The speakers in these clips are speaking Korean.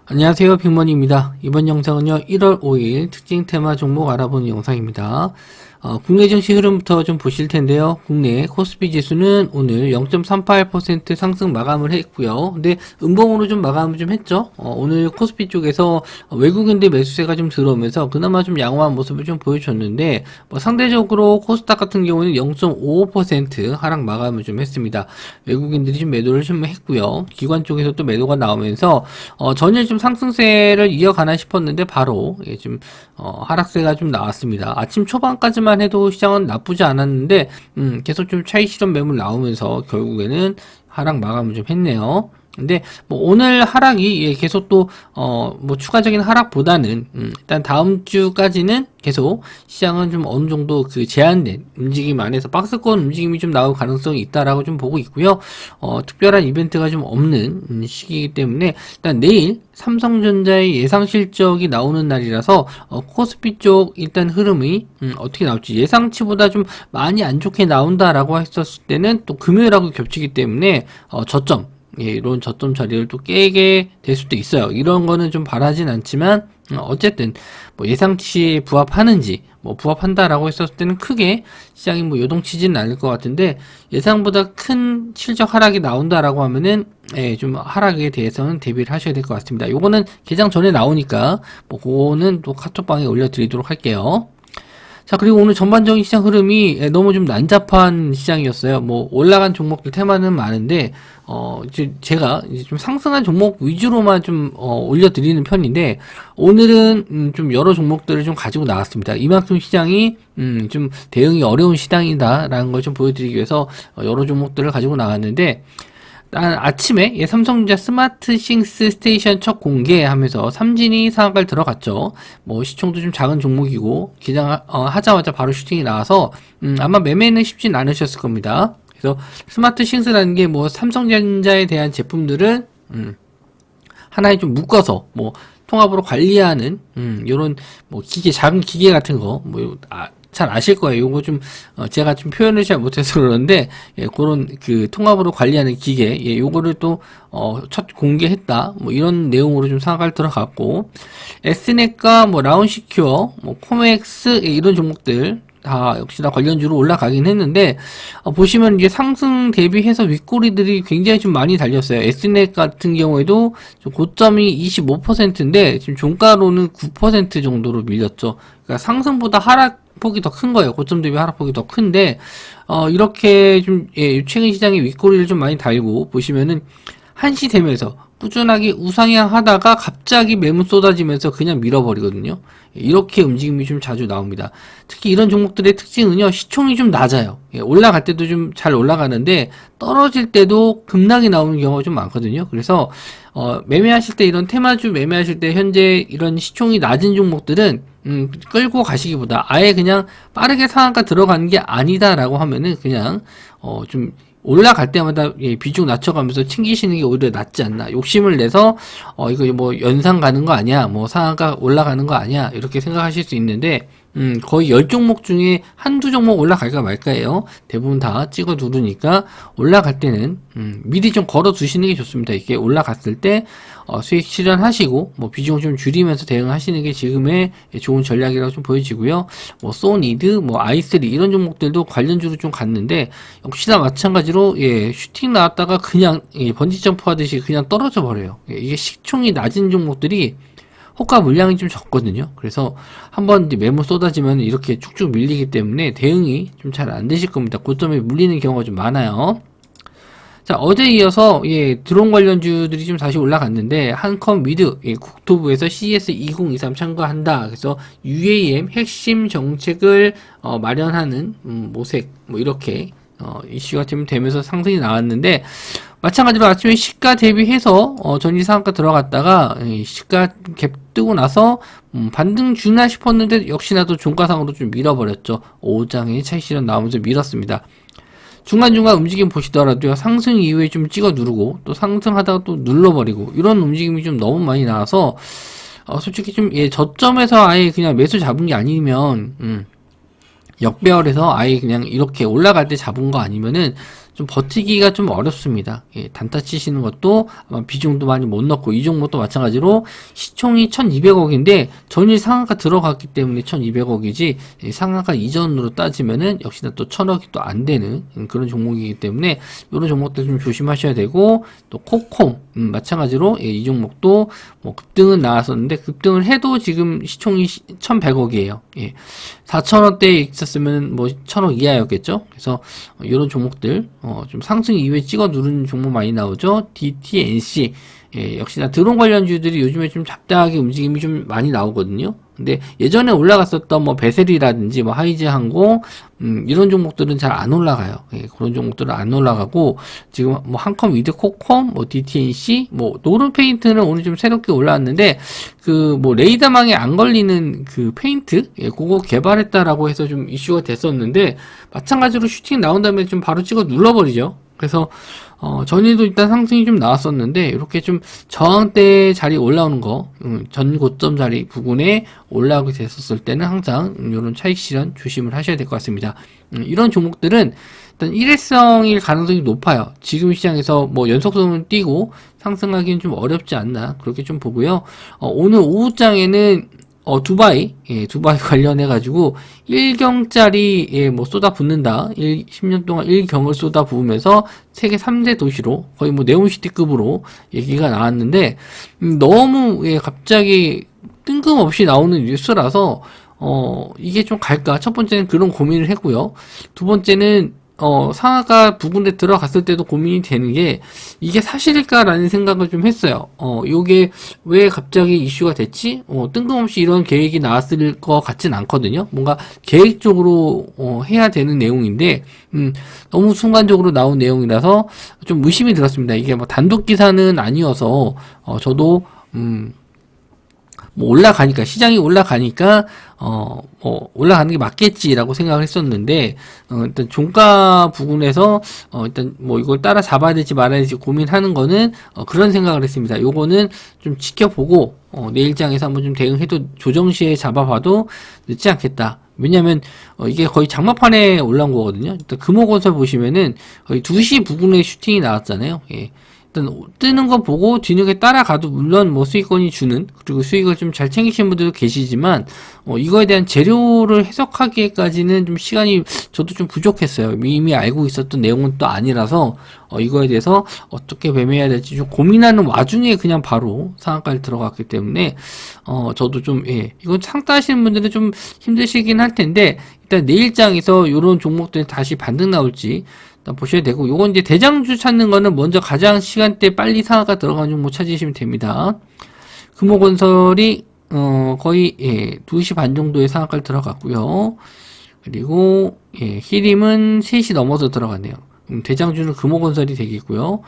안녕하세요, 빅머니입니다. 이번 영상은요, 1월 5일 특징 테마 종목 알아보는 영상입니다. 국내 증시 흐름부터 좀 보실 텐데요. 국내 코스피 지수는 오늘 0.38% 상승 마감을 했고요. 근데 음봉으로 좀 마감을 좀 했죠. 오늘 코스피 쪽에서 외국인들 매수세가 좀 들어오면서 그나마 좀 양호한 모습을 좀 보여줬는데, 상대적으로 코스닥 같은 경우는 0.55% 하락 마감을 좀 했습니다. 외국인들이 좀 매도를 좀 했고요. 기관 쪽에서 또 매도가 나오면서 전일 좀 상승세를 이어가나 싶었는데 바로 좀 하락세가 좀 나왔습니다. 아침 초반까지만 해도 시장은 나쁘지 않았는데 계속 좀 차익 실현 매물 나오면서 결국에는 하락 마감을 좀 했네요. 근데 오늘 하락이 계속 또 추가적인 하락보다는 일단 다음 주까지는 계속 시장은 좀 어느 정도 그 제한된 움직임 안에서 박스권 움직임이 좀 나올 가능성이 있다라고 좀 보고 있고요. 특별한 이벤트가 좀 없는 시기이기 때문에 일단 내일 삼성전자의 예상 실적이 나오는 날이라서 코스피 쪽 일단 흐름이 어떻게 나올지 예상치보다 좀 많이 안 좋게 나온다라고 했었을 때는 또 금요일하고 겹치기 때문에 저점 이런 저점 자리를 또 깨게 될 수도 있어요. 이런 거는 좀 바라진 않지만 어쨌든 예상치에 부합하는지 부합한다라고 했었을 때는 크게 시장이 요동치지는 않을 것 같은데 예상보다 큰 실적 하락이 나온다라고 하면은 좀 하락에 대해서는 대비를 하셔야 될 것 같습니다. 요거는 개장 전에 나오니까 그거는 또 카톡방에 올려드리도록 할게요. 자, 그리고 오늘 전반적인 시장 흐름이 너무 좀 난잡한 시장이었어요. 올라간 종목들 테마는 많은데, 제가 이제 좀 상승한 종목 위주로만 좀, 올려드리는 편인데, 오늘은, 좀 여러 종목들을 좀 가지고 나왔습니다. 이만큼 시장이, 좀 대응이 어려운 시장이다라는 걸 좀 보여드리기 위해서 여러 종목들을 가지고 나왔는데, 아침에 삼성전자 스마트 싱스 스테이션 첫 공개하면서 삼진이 상한가를 들어갔죠. 시총도 좀 작은 종목이고 하자마자 바로 슈팅이 나와서 아마 매매는 쉽진 않으셨을 겁니다. 그래서 스마트 싱스라는 게 삼성전자에 대한 제품들을 하나에 좀 묶어서 통합으로 관리하는 요런 기계, 작은 기계 같은 거 잘 아실 거예요. 요거 좀 제가 좀 표현을 잘 못해서 그러는데 그런 그 통합으로 관리하는 기계 요거를 또 첫 공개했다 이런 내용으로 좀 상한가를 들어갔고 S넷과 라운시큐어 코맥스 이런 종목들 다 역시나 관련주로 올라가긴 했는데 보시면 이제 상승 대비해서 윗꼬리들이 굉장히 좀 많이 달렸어요. S넷 같은 경우에도 고점이 25%인데 지금 종가로는 9% 정도로 밀렸죠. 그러니까 상승보다 하락폭이 더 큰 거예요. 고점 대비 하락폭이 더 큰데 이렇게 좀 최근 시장의 윗꼬리를 좀 많이 달고 보시면은 한시 되면서 꾸준하게 우상향 하다가 갑자기 매물 쏟아지면서 그냥 밀어버리거든요. 이렇게 움직임이 좀 자주 나옵니다. 특히 이런 종목들의 특징은요, 시총이 좀 낮아요. 올라갈 때도 좀 잘 올라가는데, 떨어질 때도 급락이 나오는 경우가 좀 많거든요. 그래서, 매매하실 때 이런 테마주 매매하실 때 현재 이런 시총이 낮은 종목들은, 끌고 가시기보다 아예 그냥 빠르게 상한가 들어가는 게 아니다라고 하면은 그냥, 좀, 올라갈 때마다 비중 낮춰가면서 챙기시는 게 오히려 낫지 않나. 욕심을 내서 이거 연상 가는 거 아니야, 상한가 올라가는 거 아니야, 이렇게 생각하실 수 있는데 거의 10종목 중에 한두 종목 올라갈까 말까예요. 대부분 다 찍어 누르니까 올라갈 때는 미리 좀 걸어 두시는 게 좋습니다. 이게 올라갔을 때 수익 실현하시고 비중을 좀 줄이면서 대응하시는 게 지금의 좋은 전략이라고 좀 보여지고요. 소니드, i3 이런 종목들도 관련주로 좀 갔는데 역시나 마찬가지로 슈팅 나왔다가 그냥 번지 점프 하듯이 그냥 떨어져 버려요. 이게 시총이 낮은 종목들이 호가 물량이 좀 적거든요. 그래서 한번 매물 쏟아지면 이렇게 쭉쭉 밀리기 때문에 대응이 좀 잘 안 되실 겁니다. 고점에 물리는 경우가 좀 많아요. 자, 어제 이어서 드론 관련주들이 좀 다시 올라갔는데 한컴 미드 국토부에서 CES 2023 참가한다. 그래서 UAM 핵심 정책을 마련하는 모색 이렇게 이슈가 좀 되면서 상승이 나왔는데 마찬가지로 아침에 시가 대비해서 전일 상한가 들어갔다가 시가 갭 뜨고 나서 반등 주나 싶었는데 역시나 또 종가상으로 좀 밀어버렸죠. 5장의 차익 실현 나오면서 밀었습니다. 중간중간 움직임 보시더라도요, 상승 이후에 좀 찍어 누르고 또 상승하다가 또 눌러버리고 이런 움직임이 좀 너무 많이 나와서 솔직히 좀 저점에서 아예 그냥 매수 잡은 게 아니면 역배열에서 아예 그냥 이렇게 올라갈 때 잡은 거 아니면은 좀 버티기가 좀 어렵습니다. 예, 단타 치시는 것도 아마 비중도 많이 못 넣고, 이 종목도 마찬가지로 시총이 1200억인데 전일 상한가 들어갔기 때문에 1200억이지, 상한가 이전으로 따지면은 역시나 또 1000억이 또 안 되는 그런 종목이기 때문에 이런 종목들 좀 조심하셔야 되고, 또 코콤 마찬가지로 이 종목도 뭐 급등은 나왔었는데 급등을 해도 지금 시총이 1100억이에요. 예. 4,000원대에 있었으면 뭐 1,000억 이하였겠죠. 그래서 이런 종목들 좀 상승 이후에 찍어 누르는 종목 많이 나오죠. DTNC, 예, 역시나 드론 관련주들이 요즘에 좀 잡다하게 움직임이 좀 많이 나오거든요. 근데 예전에 올라갔었던 뭐 베셀이라든지 뭐 하이즈항공 이런 종목들은 잘 안 올라가요. 예, 그런 종목들은 안 올라가고, 지금 뭐 한컴, 위드코컴, 뭐 DTNC, 뭐 노른페인트는 오늘 좀 새롭게 올라왔는데 그 뭐 레이더망에 안 걸리는 그 페인트, 예, 그거 개발했다라고 해서 좀 이슈가 됐었는데 마찬가지로 슈팅 나온 다음에 좀 바로 찍어 눌러버리죠. 그래서 전일도 일단 상승이 좀 나왔었는데 이렇게 좀 저항대 자리 올라오는 거, 전 고점 자리 부근에 올라오게 됐었을 때는 항상 이런 차익 실현 조심을 하셔야 될 것 같습니다. 이런 종목들은 일단 일회성일 가능성이 높아요. 지금 시장에서 뭐 연속성을 띄고 상승하기는 좀 어렵지 않나, 그렇게 좀 보고요. 오늘 오후장에는 두바이, 예, 두바이 관련해가지고, 1경짜리, 예, 뭐, 쏟아 붓는다. 10년 동안 1경을 쏟아 부으면서 세계 3대 도시로, 거의 뭐, 네온시티급으로 얘기가 나왔는데, 너무, 예, 갑자기 뜬금없이 나오는 뉴스라서, 이게 좀 갈까? 첫 번째는 그런 고민을 했고요. 두 번째는, 상하가 부근에 들어갔을 때도 고민이 되는 게, 이게 사실일까라는 생각을 좀 했어요. 요게 왜 갑자기 이슈가 됐지? 뜬금없이 이런 계획이 나왔을 것 같진 않거든요. 뭔가 계획적으로, 해야 되는 내용인데, 너무 순간적으로 나온 내용이라서 좀 의심이 들었습니다. 이게 뭐 단독 기사는 아니어서, 저도, 뭐 올라가니까, 시장이 올라가니까 뭐 올라가는 게 맞겠지라고 생각을 했었는데, 일단 종가 부근에서 일단 뭐 이걸 따라 잡아야 될지 말아야 될지 고민하는 거는 그런 생각을 했습니다. 요거는 좀 지켜보고 내일장에서 한번 좀 대응해도, 조정 시에 잡아봐도 늦지 않겠다. 왜냐면 이게 거의 장마판에 올라온 거거든요. 일단 금호건설 보시면은 거의 2시 부근에 슈팅이 나왔잖아요. 예. 일단 뜨는 거 보고 뒤늦게 따라가도 물론 뭐 수익권이 주는, 그리고 수익을 좀 잘 챙기시는 분들도 계시지만 이거에 대한 재료를 해석하기에까지는 좀 시간이 저도 좀 부족했어요. 이미 알고 있었던 내용은 또 아니라서 이거에 대해서 어떻게 매매해야 될지 좀 고민하는 와중에 그냥 바로 상한가를 들어갔기 때문에 저도 좀, 예, 이건 상따하시는 분들은 좀 힘드시긴 할 텐데, 일단 내일장에서 이런 종목들이 다시 반등 나올지 보셔야 되고, 요건 이제 대장주 찾는 거는 먼저 가장 시간대 빨리 상하가 들어가는 종목 찾으시면 됩니다. 금호건설이 거의, 예, 2시 반 정도에 상하가를 들어갔고요. 그리고 예, 히림은 3시 넘어서 들어갔네요. 대장주는 금호건설이 되겠고요.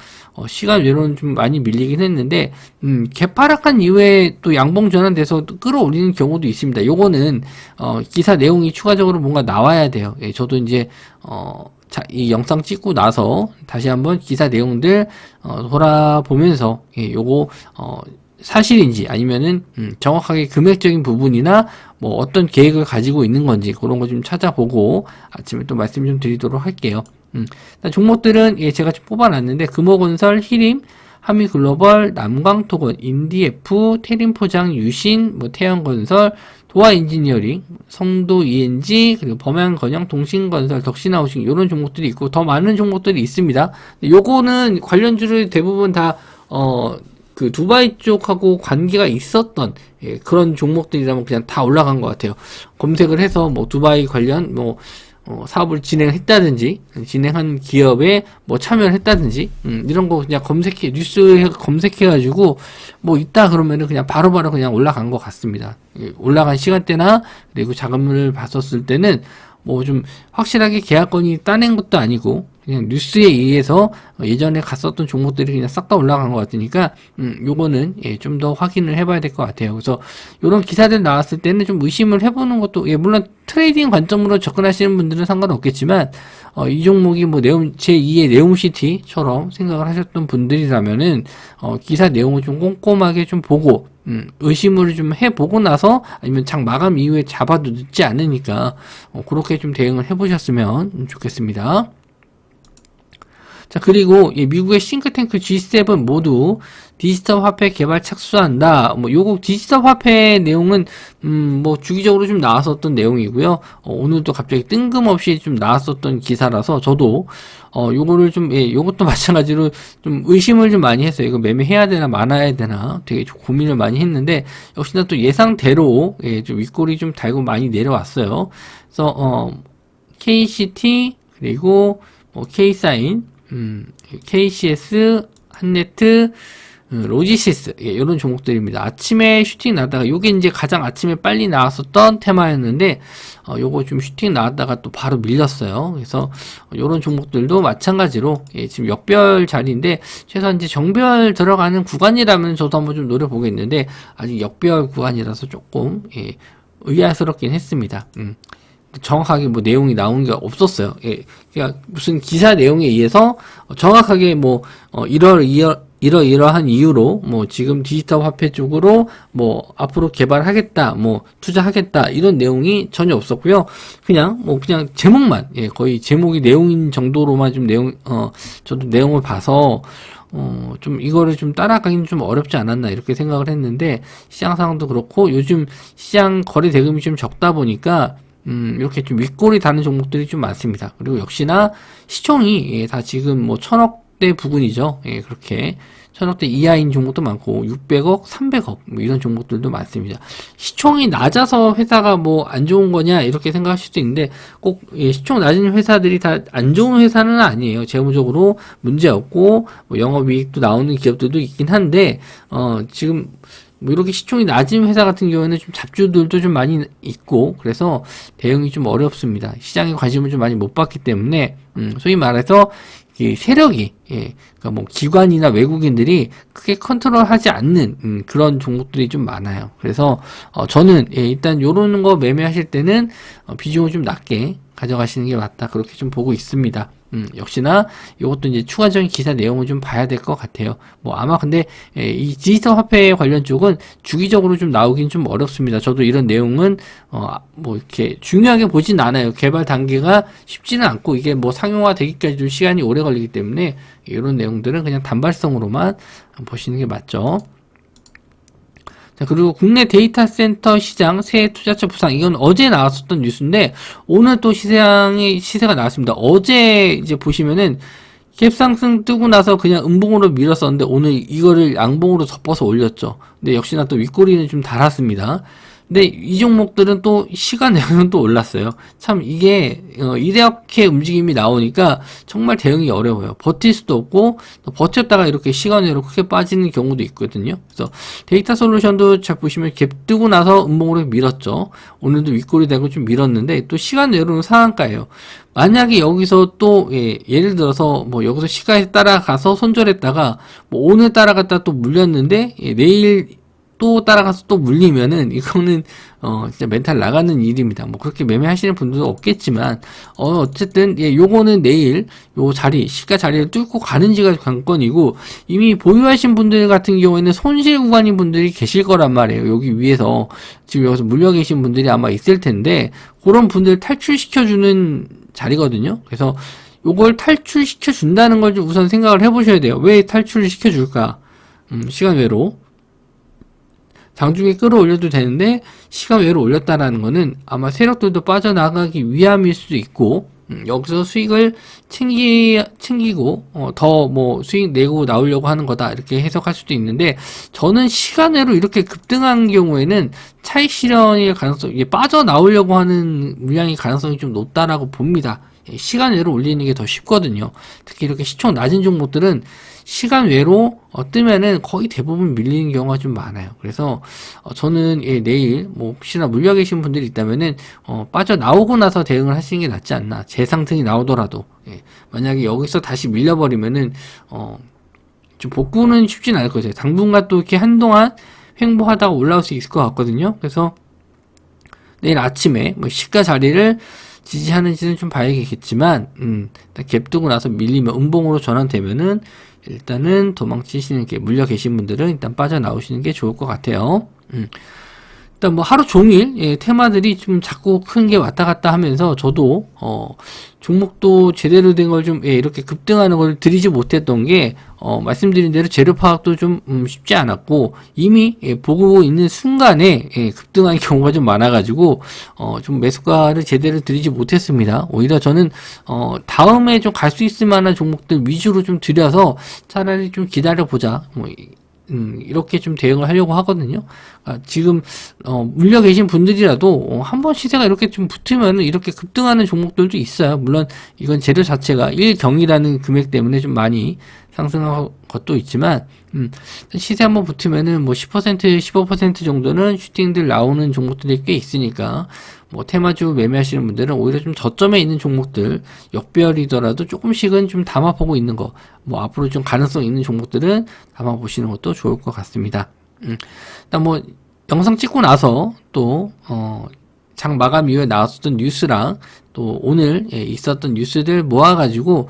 시간 외로는 좀 많이 밀리긴 했는데, 개파락한 이후에 또 양봉 전환돼서 또 끌어올리는 경우도 있습니다. 요거는 기사 내용이 추가적으로 뭔가 나와야 돼요. 예, 저도 이제 자, 이 영상 찍고 나서 다시 한번 기사 내용들 돌아보면서, 예, 요거 사실인지 아니면은 정확하게 금액적인 부분이나 뭐 어떤 계획을 가지고 있는 건지 그런 거 좀 찾아보고 아침에 또 말씀 좀 드리도록 할게요. 종목들은, 예, 제가 좀 뽑아놨는데, 금호건설, 히림, 하미글로벌, 남광토건, 인디에프, 태림포장, 유신, 뭐 태양건설, 도화엔지니어링, 성도 ENG, 그리고 범양건영, 동신건설, 덕신하우싱, 이런 종목들이 있고 더 많은 종목들이 있습니다. 요거는 관련주를 대부분 다 그 두바이 쪽하고 관계가 있었던, 예, 그런 종목들이라면 그냥 다 올라간 것 같아요. 검색을 해서 뭐 두바이 관련 뭐 사업을 진행했다든지, 진행한 기업에 뭐 참여를 했다든지, 이런 거 그냥 뉴스에 검색해가지고, 뭐 있다 그러면은 그냥 바로바로 그냥 올라간 것 같습니다. 올라간 시간대나, 그리고 자금을 봤었을 때는, 뭐 좀 확실하게 계약건이 따낸 것도 아니고, 그냥 뉴스에 의해서 예전에 갔었던 종목들이 그냥 싹 다 올라간 것 같으니까, 요거는, 예, 좀 더 확인을 해봐야 될 것 같아요. 그래서 요런 기사들 나왔을 때는 좀 의심을 해보는 것도, 예, 물론 트레이딩 관점으로 접근하시는 분들은 상관없겠지만, 이 종목이 뭐 제2의 네옴시티처럼 생각을 하셨던 분들이라면은, 기사 내용을 좀 꼼꼼하게 좀 보고, 의심을 좀 해보고 나서, 아니면 장 마감 이후에 잡아도 늦지 않으니까, 그렇게 좀 대응을 해보셨으면 좋겠습니다. 자, 그리고 이 미국의 싱크탱크 G7 모두 디지털 화폐 개발 착수한다. 뭐 요거 디지털 화폐 내용은 뭐 주기적으로 좀 나왔었던 내용이고요. 오늘도 갑자기 뜬금없이 좀 나왔었던 기사라서 저도 요거를 좀 요것도 마찬가지로 좀 의심을 좀 많이 했어요. 이거 매매해야 되나 말아야 되나 되게 좀 고민을 많이 했는데 역시나 또 예상대로 좀 윗골이 좀 달고 많이 내려왔어요. 그래서 KCT 그리고 K사인 KCS, 한네트, 로지시스, 이런 종목들입니다. 아침에 슈팅 나다가, 요게 이제 가장 아침에 빨리 나왔었던 테마였는데, 요거 좀 슈팅 나왔다가 또 바로 밀렸어요. 그래서, 요런 종목들도 마찬가지로, 지금 역별 자리인데, 최소한 이제 정별 들어가는 구간이라면 저도 한번 좀 노려보겠는데, 아직 역별 구간이라서 조금, 의아스럽긴 했습니다. 정확하게 뭐 내용이 나온 게 없었어요. 그러니까 무슨 기사 내용에 의해서 정확하게 뭐 이러한 이유로 뭐 지금 디지털 화폐 쪽으로 뭐 앞으로 개발하겠다, 뭐 투자하겠다 이런 내용이 전혀 없었고요. 그냥 제목만 거의 제목이 내용인 정도로만 좀 저도 내용을 봐서 좀 이거를 좀 따라가기는 좀 어렵지 않았나 이렇게 생각을 했는데 시장 상황도 그렇고 요즘 시장 거래 대금이 좀 적다 보니까 이렇게 좀 윗골이 다는 종목들이 좀 많습니다. 그리고 역시나 시총이 다 지금 뭐 1000억대 부근이죠. 그렇게 1000억대 이하인 종목도 많고 600억, 300억 뭐 이런 종목들도 많습니다. 시총이 낮아서 회사가 뭐 안 좋은 거냐 이렇게 생각하실 수도 있는데 꼭 시총 낮은 회사들이 다 안 좋은 회사는 아니에요. 재무적으로 문제 없고 뭐 영업이익도 나오는 기업들도 있긴 한데 지금 뭐 이렇게 시총이 낮은 회사 같은 경우에는 좀 잡주들도 좀 많이 있고 그래서 대응이 좀 어렵습니다. 시장에 관심을 좀 많이 못 받기 때문에 소위 말해서 이 세력이 그러니까 뭐 기관이나 외국인들이 크게 컨트롤하지 않는 그런 종목들이 좀 많아요. 그래서 저는 일단 요런 거 매매하실 때는 비중을 좀 낮게 가져가시는 게 맞다 그렇게 좀 보고 있습니다. 역시나 이것도 이제 추가적인 기사 내용을 좀 봐야 될 것 같아요. 뭐 아마 근데 이 디지털 화폐 관련 쪽은 주기적으로 좀 나오긴 좀 어렵습니다. 저도 이런 내용은 뭐 이렇게 중요하게 보진 않아요. 개발 단계가 쉽지는 않고 이게 뭐 상용화 되기까지도 시간이 오래 걸리기 때문에 이런 내용들은 그냥 단발성으로만 보시는 게 맞죠. 자, 그리고 국내 데이터 센터 시장 새 투자처 부상. 이건 어제 나왔었던 뉴스인데, 오늘 또 시세가 나왔습니다. 어제 이제 보시면은, 갭상승 뜨고 나서 그냥 음봉으로 밀었었는데, 오늘 이거를 양봉으로 덮어서 올렸죠. 근데 역시나 또 윗꼬리는 좀 달았습니다. 근데 이 종목들은 또 시간 내로는 또 올랐어요. 참 이게 이렇게 움직임이 나오니까 정말 대응이 어려워요. 버틸 수도 없고 또 버텼다가 이렇게 시간 내로 크게 빠지는 경우도 있거든요. 그래서 데이터 솔루션도 잘 보시면 갭 뜨고 나서 음봉으로 밀었죠. 오늘도 윗골이 되고 좀 밀었는데 또 시간 내로는 상한가예요. 만약에 여기서 또 예를 들어서 뭐 여기서 시가에 따라가서 손절했다가 뭐 오늘 따라갔다 또 물렸는데 내일 또 따라가서 또 물리면은 이거는 진짜 멘탈 나가는 일입니다. 뭐 그렇게 매매하시는 분들도 없겠지만 어쨌든 요거는 내일 요 자리 시가 자리를 뚫고 가는지가 관건이고 이미 보유하신 분들 같은 경우에는 손실 구간인 분들이 계실 거란 말이에요. 여기 위에서 지금 여기서 물려 계신 분들이 아마 있을 텐데 그런 분들 탈출시켜 주는 자리거든요. 그래서 요걸 탈출시켜 준다는 걸 좀 우선 생각을 해보셔야 돼요. 왜 탈출을 시켜 줄까? 시간 외로 장중에 끌어올려도 되는데 시간 외로 올렸다라는 거는 아마 세력들도 빠져나가기 위함일 수도 있고 여기서 수익을 챙기고 더 뭐 수익 내고 나오려고 하는 거다 이렇게 해석할 수도 있는데 저는 시간 외로 이렇게 급등한 경우에는 차익 실현일 가능성 이게 빠져나오려고 하는 물량의 가능성이 좀 높다라고 봅니다. 시간 외로 올리는 게 더 쉽거든요. 특히 이렇게 시총 낮은 종목들은 시간 외로 뜨면은 거의 대부분 밀리는 경우가 좀 많아요. 그래서 저는 내일 뭐 혹시나 물려 계신 분들이 있다면은 빠져나오고 나서 대응을 하시는 게 낫지 않나. 재상승이 나오더라도 만약에 여기서 다시 밀려버리면은 좀 복구는 쉽진 않을 거예요. 당분간 또 이렇게 한동안 횡보하다가 올라올 수 있을 것 같거든요. 그래서 내일 아침에 뭐 시가 자리를 지지하는지는 좀 봐야겠지만 갭 뜨고 나서 밀리면 음봉으로 전환되면은 일단은 도망치시는 게 물려 계신 분들은 일단 빠져나오시는 게 좋을 것 같아요. 일단 뭐 하루 종일 테마들이 좀 자꾸 큰 게 왔다 갔다 하면서 저도 종목도 제대로 된 걸 좀 이렇게 급등하는 걸 들이지 못했던 게 말씀드린 대로 재료 파악도 좀 쉽지 않았고 이미 보고 있는 순간에 급등하는 경우가 좀 많아가지고 좀 매수가를 제대로 들이지 못했습니다. 오히려 저는 다음에 좀 갈 수 있을 만한 종목들 위주로 좀 들여서 차라리 좀 기다려 보자. 이렇게 좀 대응을 하려고 하거든요. 지금 물려 계신 분들이라도 한번 시세가 이렇게 좀 붙으면 이렇게 급등하는 종목들도 있어요. 물론 이건 재료 자체가 1경이라는 금액 때문에 좀 많이 상승한 것도 있지만 시세 한번 붙으면은 뭐 10%, 15% 정도는 슈팅들 나오는 종목들이 꽤 있으니까 뭐 테마주 매매하시는 분들은 오히려 좀 저점에 있는 종목들 역배열이더라도 조금씩은 좀 담아보고 있는 거, 뭐 앞으로 좀 가능성 있는 종목들은 담아보시는 것도 좋을 것 같습니다. 일단 뭐 영상 찍고 나서 또 장 마감 이후에 나왔었던 뉴스랑 또 오늘 있었던 뉴스들 모아가지고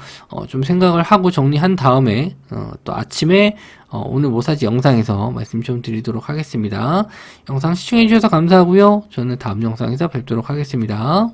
좀 생각을 하고 정리한 다음에 또 아침에 오늘 뭐사지 영상에서 말씀 좀 드리도록 하겠습니다. 영상 시청해주셔서 감사하고요. 저는 다음 영상에서 뵙도록 하겠습니다.